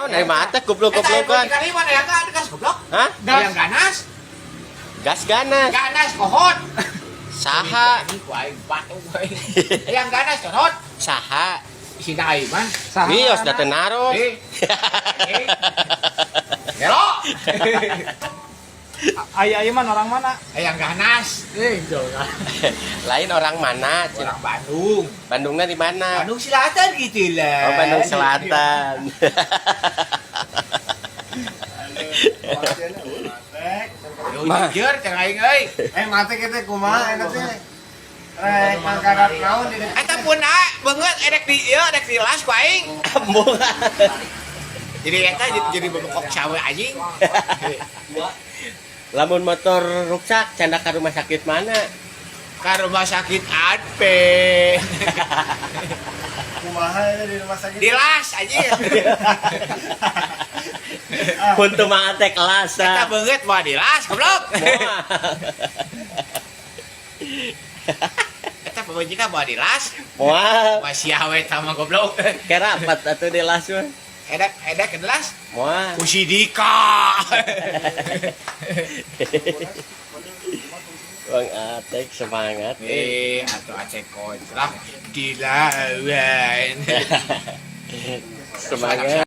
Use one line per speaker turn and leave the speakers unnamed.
Dari mata goblok-goblokan.
Kali mana yang kan gas goblok?
Hah?
Yang ganas?
Gas ganas.
Ganas kohot.
Saha.
Ini kuai batu kuai. Yang ganas kohot.
Saha.
Isi dai man.
Wios datang naros.
Gelo.
Ayo man orang mana?
Yang ganas. Jangan.
Lain orang mana?
Orang Bandung.
Bandungnya di mana?
Bandung Selatan gitu lah.
Oh, Bandung Selatan.
Jujur cenah aing euy.
Mate kita kumaha enak teh. Rek mangkarat naon di
Eta pun beungeut erek di ieu erek di las ku aing.
Ambung.
Jadi eta jadi bebekok cawe anjing.
Lamun motor rusak, canda ke rumah sakit mana?
Ka rumah sakit AP.
kumaha di rumah sakit.
Di las anjing.
Puntu mah teh
Eta
kelasa.
beungeut mah di las goblok.
Moal.
Eta pemujina mah di las.
Moal.
Masih awet sama goblok.
Kira rapat atuh di las mah.
Edak ke las.
Moal.
Kusidika.
Bang Atek semangat.
Atau aceh kontrak dilawan.
Semangat.